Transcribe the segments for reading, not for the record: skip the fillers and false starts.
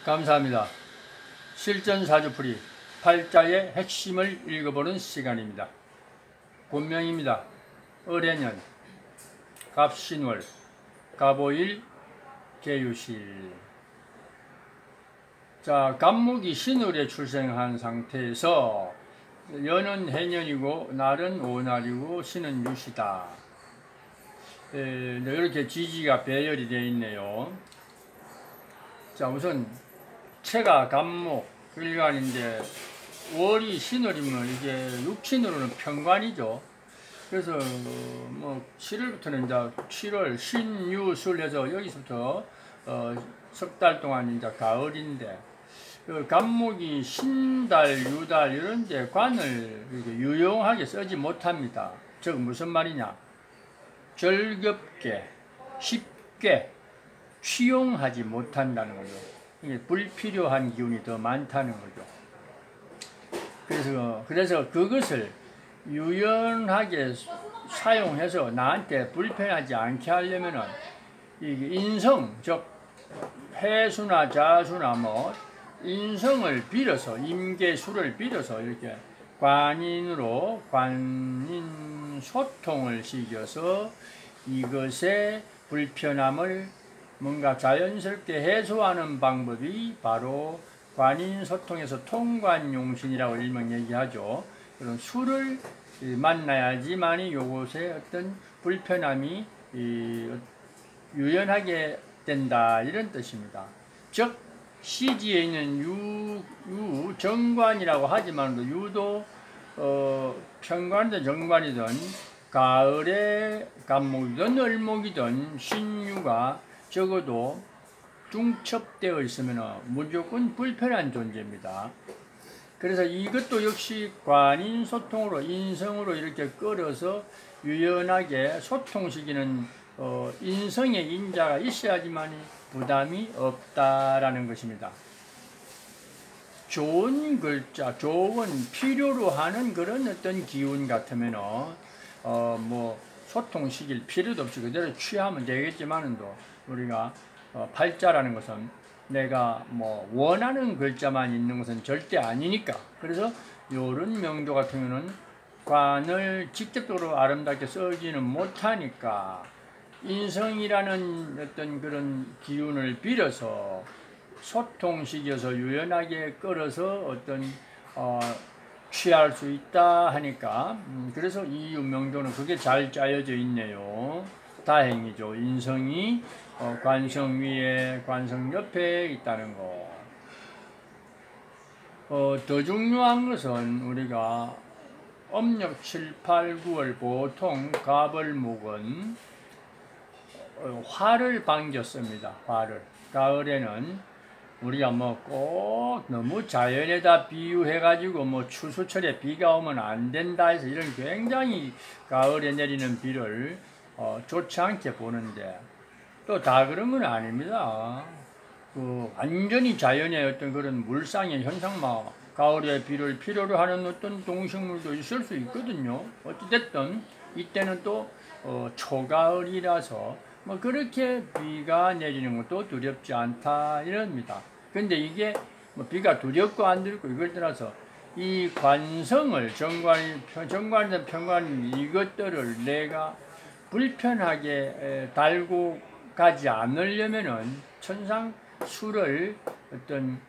감사합니다. 실전사주풀이 팔자의 핵심을 읽어보는 시간입니다. 본명입니다. 을해년, 갑신월, 갑오일, 계유실. 자, 갑목이 신월에 출생한 상태에서 연은 해년이고 날은 오날이고 신은 유시다. 이렇게 지지가 배열이 되어 있네요. 자, 우선 체가 갑목 일간인데 월이 신월이면 이게 육신으로는 편관이죠. 그래서 뭐 7월부터는 이제 7월 신유술 해서 여기서부터 석 달 동안 이제 가을인데, 그 갑목이 신달 유달 이런데 관을 이렇게 유용하게 쓰지 못합니다. 즉 무슨 말이냐, 절겹게 쉽게 취용하지 못한다는 거죠. 이게 불필요한 기운이 더 많다는 거죠. 그래서 그것을 유연하게 사용해서 나한테 불편하지 않게 하려면은 이게 인성, 즉 해수나 자수나 뭐 인성을 빌어서, 임계수를 빌어서 이렇게 관인으로 관인 소통을 시켜서 이것의 불편함을 뭔가 자연스럽게 해소하는 방법이 바로 관인소통에서 통관용신이라고 일명 얘기하죠. 그런 수를 만나야지만이 요것의 어떤 불편함이 유연하게 된다, 이런 뜻입니다. 즉 시지에 있는 정관이라고 하지만 유도 편관이든 정관이든 가을에 갑목이든 을목이든 신유가 적어도 중첩되어 있으면 무조건 불편한 존재입니다. 그래서 이것도 역시 관인소통으로, 인성으로 이렇게 끌어서 유연하게 소통시키는 인성의 인자가 있어야지만 부담이 없다라는 것입니다. 좋은 글자, 좋은 필요로 하는 그런 어떤 기운 같으면 뭐 소통시킬 필요도 없이 그대로 취하면 되겠지만도, 우리가 팔자라는 것은 내가 뭐 원하는 글자만 있는 것은 절대 아니니까, 그래서 이런 명도 같은 경우는 관을 직접적으로 아름답게 써지는 못하니까 인성이라는 어떤 그런 기운을 빌어서 소통시켜서 유연하게 끌어서 어떤 취할 수 있다 하니까, 그래서 이 명도는 그게 잘 짜여져 있네요. 다행이죠. 인성이 관성 위에, 관성 옆에 있다는 거. 더 중요한 것은 우리가 음력 7, 8, 9월 보통 갑을목은 화를 반겼습니다. 화를. 가을에는 우리가 뭐 꼭 너무 자연에다 비유해가지고 뭐 추수철에 비가 오면 안 된다 해서 이런 굉장히 가을에 내리는 비를 좋지 않게 보는데, 또 다 그런 건 아닙니다. 완전히 자연의 어떤 그런 물상의 현상만 가을에 비를 필요로 하는 어떤 동식물도 있을 수 있거든요. 어찌됐든 이때는 또 초가을이라서 뭐 그렇게 비가 내리는 것도 두렵지 않다, 이럽니다. 근데 이게 뭐 비가 두렵고 안 두렵고 이걸 떠나서 이 관성을 정관이든 편관 이것들을 내가 불편하게 달고 가지 않으려면은 천상 수를 어떤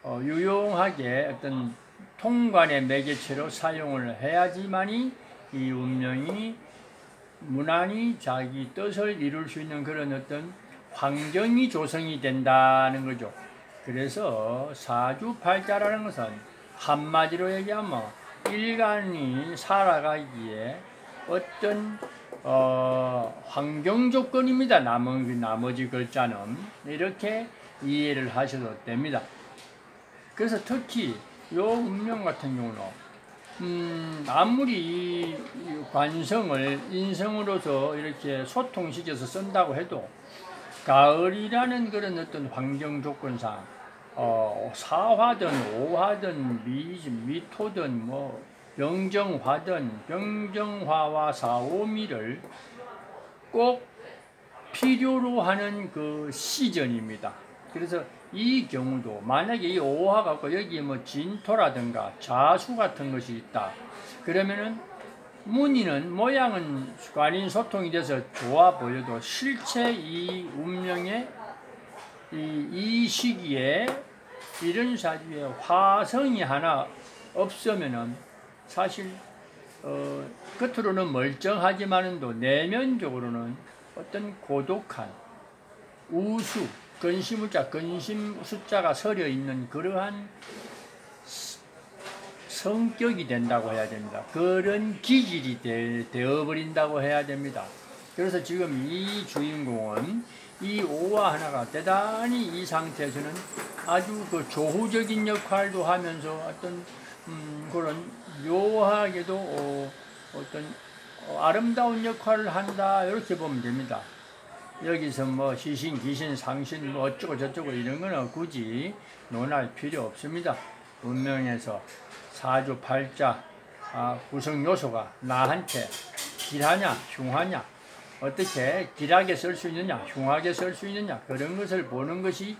유용하게 어떤 통관의 매개체로 사용을 해야지만이 이 운명이 무난히 자기 뜻을 이룰 수 있는 그런 어떤 환경이 조성이 된다는 거죠. 그래서 사주팔자라는 것은 한마디로 얘기하면 일간이 살아가기에 어떤 환경 조건입니다. 나머지 글자는 이렇게 이해를 하셔도 됩니다. 그래서 특히 요 운명 같은 경우는 아무리 이 관성을 인성으로서 이렇게 소통시켜서 쓴다고 해도 가을이라는 그런 어떤 환경 조건상 사화든 오화든 미토든 뭐 병정화든 병정화와 사오미를 꼭 필요로 하는 그 시즌입니다. 그래서 이 경우도 만약에 이 오화가 없고 여기 뭐 진토라든가 자수 같은 것이 있다. 그러면은 무늬는 모양은 관인 소통이 돼서 좋아 보여도 실체 이 운명의 이 시기에 이런 사주에 화성이 하나 없으면은 사실 겉으로는 멀쩡하지만은도 내면적으로는 어떤 고독한 우수 근심우자 근심 숫자가 서려 있는 그러한 성격이 된다고 해야 됩니다. 그런 기질이 되어버린다고 해야 됩니다. 그래서 지금 이 주인공은 이 오화 하나가 대단히 이 상태에서는 아주 그 조후적인 역할도 하면서 어떤 그런 묘하게도 어떤 아름다운 역할을 한다 이렇게 보면 됩니다. 여기서 뭐 시신, 귀신, 상신 뭐 어쩌고 저쩌고 이런 거는 굳이 논할 필요 없습니다. 운명에서 사주 팔자 구성 요소가 나한테 길하냐 흉하냐 어떻게 길하게 쓸 수 있느냐 흉하게 쓸 수 있느냐 그런 것을 보는 것이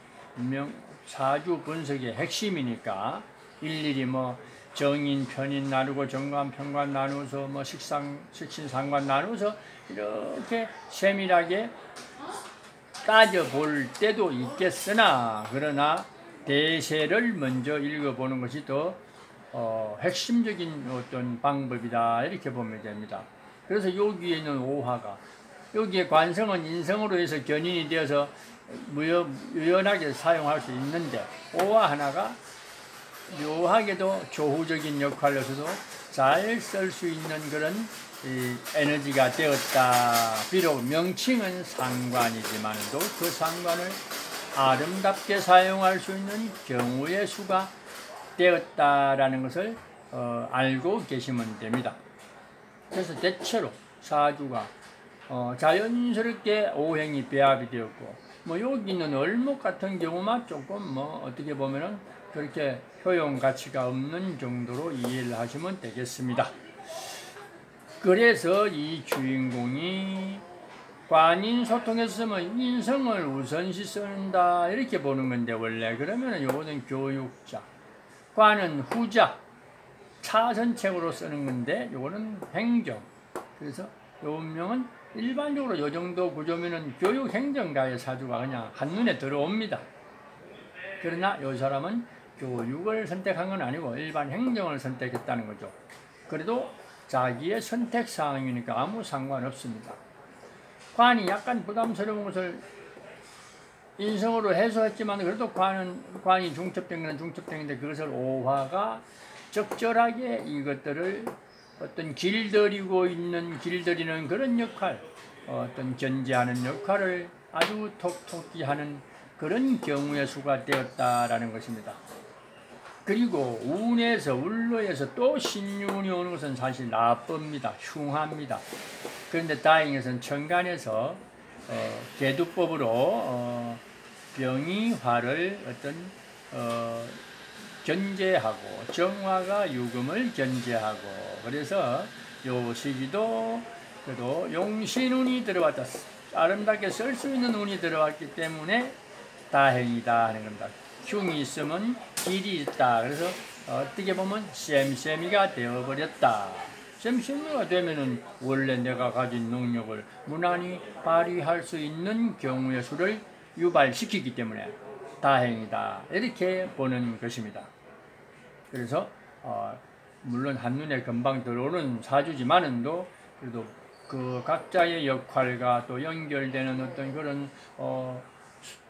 사주 분석의 핵심이니까 일일이 뭐 정인, 편인 나누고 정관, 편관 나누어서 뭐 식신, 상관 나누어서 이렇게 세밀하게 따져볼 때도 있겠으나 그러나 대세를 먼저 읽어보는 것이 더 핵심적인 어떤 방법이다 이렇게 보면 됩니다. 그래서 여기에 있는 오화가 여기에 관성은 인성으로 해서 견인이 되어서 유연하게 사용할 수 있는데 오화 하나가 묘하게도 조후적인 역할로서도 잘 쓸 수 있는 그런 에너지가 되었다. 비록 명칭은 상관이지만도 그 상관을 아름답게 사용할 수 있는 경우의 수가 되었다라는 것을 알고 계시면 됩니다. 그래서 대체로 사주가 자연스럽게 오행이 배합이 되었고 뭐 여기 있는 얼목 같은 경우만 조금 뭐 어떻게 보면은 그렇게 효용 가치가 없는 정도로 이해를 하시면 되겠습니다. 그래서 이 주인공이 관인 소통에서 쓰면 인성을 우선시 쓴다 이렇게 보는 건데 원래 그러면은 요거는 교육자, 관은 후자, 차선책으로 쓰는 건데 요거는 행정. 그래서 요 운명은 일반적으로 요 정도 구조면은 교육 행정가의 사주가 그냥 한눈에 들어옵니다. 그러나 요 사람은 교육을 선택한 건 아니고 일반 행정을 선택했다는 거죠. 그래도 자기의 선택 사항이니까 아무 상관없습니다. 관이 약간 부담스러운 것을 인성으로 해소했지만 그래도 관이 중첩된 건 중첩된인데 그것을 오화가 적절하게 이것들을 어떤 길들이는 그런 역할, 어떤 견제하는 역할을 아주 톡톡히 하는 그런 경우의 수가 되었다라는 것입니다. 그리고 운에서 울로에서 또 신유운이 오는 것은 사실 나쁩니다. 흉합니다. 그런데 다행히는 천간에서 계두법으로 병이화를 어떤 견제하고 정화가 유금을 견제하고 그래서 요 시기도 그래도 용신운이 들어왔다. 아름답게 쓸 수 있는 운이 들어왔기 때문에 다행이다 하는 겁니다. 흉이 있으면 길이 있다. 그래서 어떻게 보면 쌤쌤이가 되어버렸다. 쌤쌤이가 되면은 원래 내가 가진 능력을 무난히 발휘할 수 있는 경우의 수를 유발시키기 때문에 다행이다. 이렇게 보는 것입니다. 그래서 물론 한눈에 금방 들어오는 사주지만은도 그래도 그 각자의 역할과 또 연결되는 어떤 그런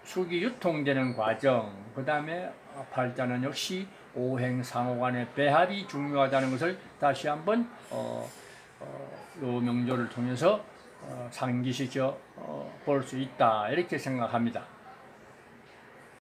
숙이 유통되는 과정, 그 다음에 팔자는 역시 오행상호 간의 배합이 중요하다는 것을 다시 한번 요 명조를 통해서 상기시켜 볼 수 있다 이렇게 생각합니다.